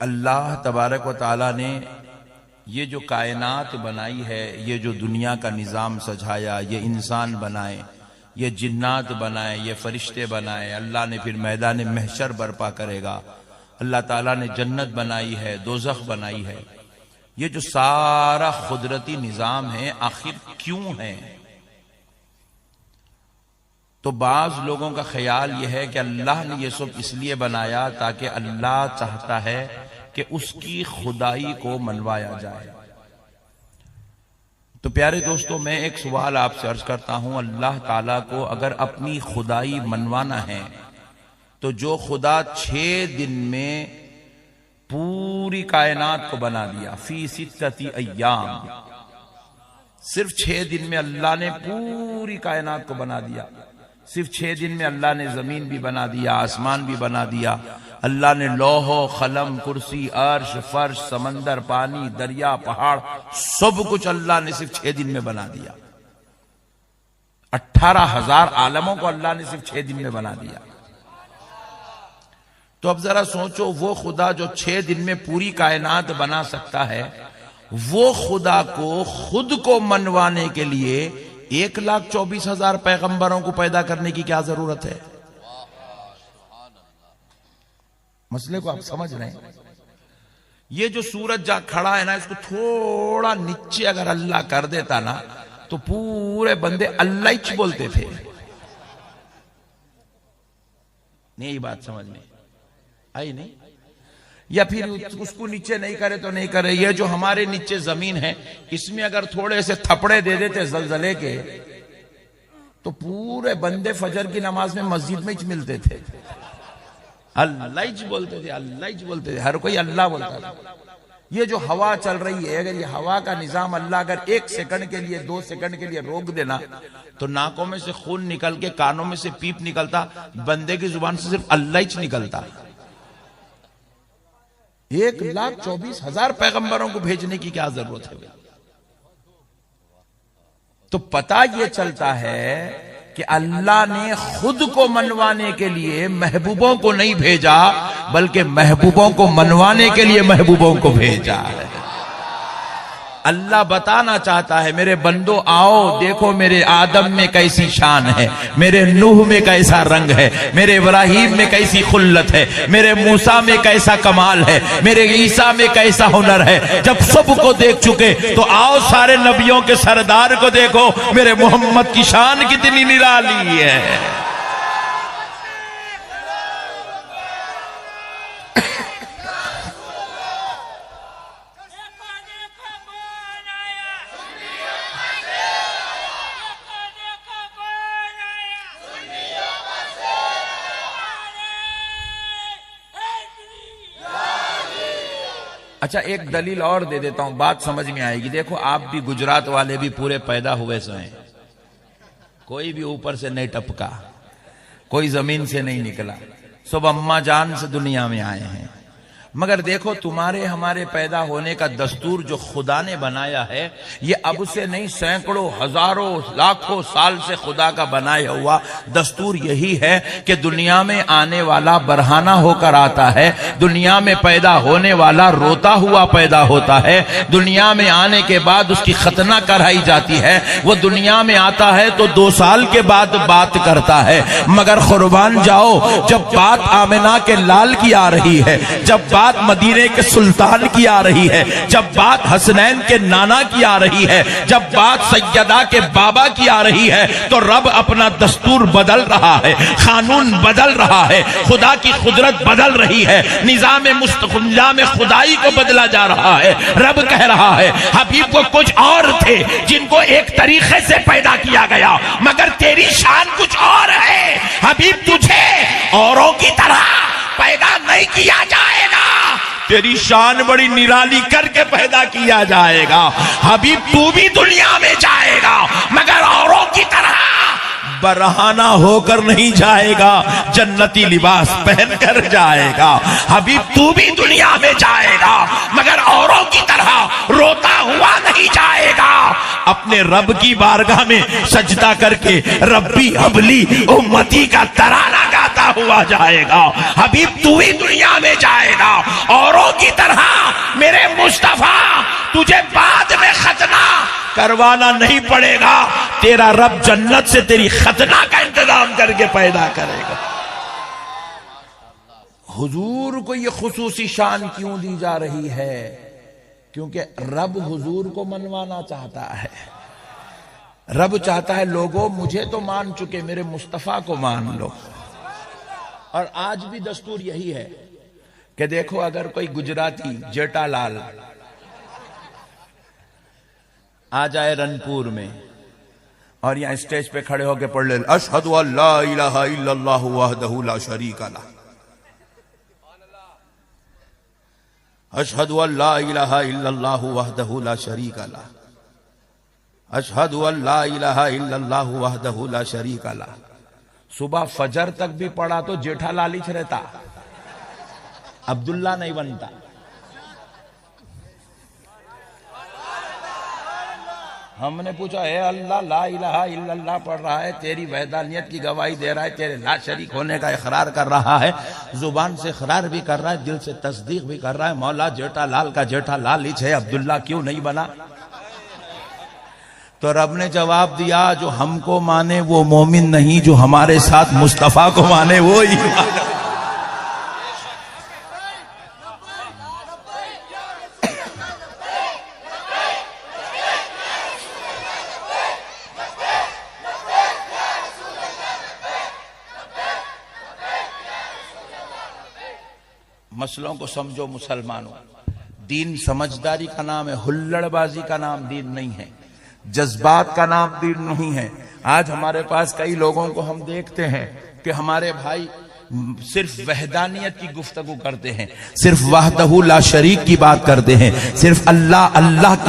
اللہ تبارک و تعالیٰ نے یہ جو کائنات بنائی ہے، یہ جو دنیا کا نظام سجایا، یہ انسان بنائے، یہ جنات بنائے، یہ فرشتے بنائے، اللہ نے پھر میدان محشر برپا کرے گا، اللہ تعالیٰ نے جنت بنائی ہے، دوزخ بنائی ہے، یہ جو سارا قدرتی نظام ہے آخر کیوں ہے؟ تو بعض لوگوں کا خیال یہ ہے کہ اللہ نے یہ سب اس لیے بنایا تاکہ اللہ چاہتا ہے کہ اس کی خدائی کو منوایا جائے۔ تو پیارے دوستو، میں ایک سوال آپ سے عرض کرتا ہوں، اللہ تعالیٰ کو اگر اپنی خدائی منوانا ہے تو جو خدا 6 دن میں پوری کائنات کو بنا دیا، فی 6 ایام، صرف 6 دن میں اللہ نے پوری کائنات کو بنا دیا، صرف 6 دن میں اللہ نے زمین بھی بنا دیا، آسمان بھی بنا دیا، اللہ نے لوح و قلم، کرسی، عرش، فرش، سمندر، پانی، دریا، پہاڑ، سب کچھ اللہ نے صرف 6 دن میں بنا دیا۔ 18,000 عالموں کو اللہ نے صرف 6 دن میں بنا دیا۔ تو اب ذرا سوچو، وہ خدا جو 6 دن میں پوری کائنات بنا سکتا ہے، وہ خدا کو خود کو منوانے کے لیے 1,24,000 پیغمبروں کو پیدا کرنے کی کیا ضرورت ہے؟ مسئلے کو آپ سمجھ رہے ہیں؟ یہ جو سورج جا کھڑا ہے نا، اس کو تھوڑا نیچے اگر اللہ کر دیتا نا تو پورے بندے اللہ ہی بولتے تھے۔ نہیں، یہ بات سمجھ میں آئی نہیں؟ یا پھر اس کو نیچے نہیں کرے تو نہیں کرے، یہ جو ہمارے نیچے زمین ہے، اس میں اگر تھوڑے سے تھپڑے دے دیتے زلزلے کے تو پورے بندے فجر کی نماز میں مسجد میں ہی ملتے تھے۔ اللہ ہی بولتے تھے، اللہ ہی بولتے تھے، ہر کوئی اللہ بولتا تھا۔ یہ جو ہوا چل رہی ہے، اگر یہ ہوا کا نظام اللہ اگر 1 سیکنڈ کے لیے 2 سیکنڈ کے لیے روک دینا تو ناکوں میں سے خون نکل کے کانوں میں سے پیپ نکلتا، بندے کی زبان سے صرف اللہ ہی نکلتا۔ 1,24,000 پیغمبروں کو بھیجنے کی کیا ضرورت ہے؟ تو پتہ یہ چلتا ہے کہ اللہ نے خود کو منوانے کے لیے محبوبوں کو نہیں بھیجا، بلکہ محبوبوں کو منوانے کے لیے محبوبوں کو بھیجا ہے۔ اللہ بتانا چاہتا ہے، میرے بندو آؤ دیکھو میرے آدم میں کیسی شان ہے، میرے نوح میں کیسا رنگ ہے، میرے ابراہیم میں کیسی خلت ہے، میرے موسیٰ میں کیسا کمال ہے، میرے عیسیٰ میں کیسا ہنر ہے۔ جب سب کو دیکھ چکے تو آؤ سارے نبیوں کے سردار کو دیکھو، میرے محمد کی شان کتنی نرالی ہے۔ اچھا، ایک دلیل اور دے دیتا ہوں، بات سمجھ میں آئے گی۔ دیکھو، آپ بھی گجرات والے بھی پورے پیدا ہوئے سے ہیں، کوئی بھی اوپر سے نہیں ٹپکا، کوئی زمین سے نہیں نکلا، سب اماں جان سے دنیا میں آئے ہیں۔ مگر دیکھو، تمہارے ہمارے پیدا ہونے کا دستور جو خدا نے بنایا ہے، یہ اب سے نہیں، سینکڑوں، ہزاروں، لاکھوں سال سے خدا کا بنایا ہوا دستور یہی ہے کہ دنیا میں آنے والا برہنہ ہو کر آتا ہے، دنیا میں پیدا ہونے والا روتا ہوا پیدا ہوتا ہے، دنیا میں آنے کے بعد اس کی ختنہ کرائی جاتی ہے، وہ دنیا میں آتا ہے تو 2 سال کے بعد بات کرتا ہے۔ مگر قربان جاؤ، جب بات آمنہ کے لال کی آ رہی ہے، جب بات مدینے کے سلطان کی آ رہی ہے، جب بات حسنین کے نانا کی آ رہی ہے، جب بات سیدہ کے بابا کی آ رہی ہے، تو رب اپنا دستور بدل رہا ہے، قانون بدل رہا ہے، خدا کی قدرت بدل رہی ہے، نظام خدائی کو بدلا جا رہا ہے۔ رب کہہ رہا ہے، حبیب کو کچھ اور تھے جن کو ایک طریقے سے پیدا کیا گیا، مگر تیری شان کچھ اور ہے، حبیب تجھے اوروں کی طرح پیدا نہیں کیا جائے گا، تیری شان بڑی نرالی کر کے پیدا کیا جائے گا۔ حبیب تو بھی دنیا میں جائے گا، مگر اوروں کی طرح برہنہ ہو کر نہیں جائے گا، جنتی لباس پہن کر جائے گا۔ حبیب تو بھی دنیا میں جائے گا، مگر اوروں کی طرح روتا ہوا نہیں جائے گا، اپنے رب کی بارگاہ میں سجدہ کر کے ربی حبلی امتی کا ترانہ گاتا ہوا جائے گا۔ حبیب تو ہی دنیا میں جائے گا، اوروں کی طرح میرے مصطفیٰ تجھے بعد میں ختنہ کروانا نہیں پڑے گا، تیرا رب جنت سے تیری ختنہ کا انتظام کر کے پیدا کرے گا۔ حضور کو یہ خصوصی شان کیوں دی جا رہی ہے؟ کیونکہ رب حضور کو منوانا چاہتا ہے۔ رب چاہتا ہے لوگوں مجھے تو مان چکے، میرے مصطفیٰ کو مان لو۔ اور آج بھی دستور یہی ہے کہ دیکھو اگر کوئی گجراتی جیٹا لال آ جائے رنپور میں اور یہاں اسٹیج پہ کھڑے ہو کے پڑھ لے اشہد ان لا الہ الا اللہ وحدہ لا شریک لہ، اشہد ان لا الہ الا اللہ وحدہ لا شریک لہ، اشہد ان لا الہ الا اللہ وحدہ لا شریک لہ، صبح فجر تک بھی پڑھا تو جیٹھا لالچ رہتا، عبداللہ نہیں بنتا۔ ہم نے پوچھا اے اللہ لا الہ الا اللہ پڑھ رہا ہے، تیری وحدانیت کی گواہی دے رہا ہے، تیرے لا شریک ہونے کا اقرار کر رہا ہے، زبان سے اقرار بھی کر رہا ہے، دل سے تصدیق بھی کر رہا ہے، مولا جیٹا لال کا جیٹا لالچ ہے، عبداللہ کیوں نہیں بنا؟ تو رب نے جواب دیا جو ہم کو مانے وہ مومن نہیں، جو ہمارے ساتھ مصطفیٰ کو مانے وہ ایمان۔ مسئلوں کو سمجھو مسلمانوں، دین سمجھداری کا نام ہے، ہلڑ بازی کا نام دین نہیں ہے، جذبات کا نام دین نہیں ہے۔ آج ہمارے پاس کئی لوگوں کو ہم دیکھتے ہیں کہ ہمارے بھائی صرف وحدانیت کی گفتگو کرتے ہیں، صرف وحدہ لا شریک کی بات کرتے ہیں، صرف اللہ اللہ کی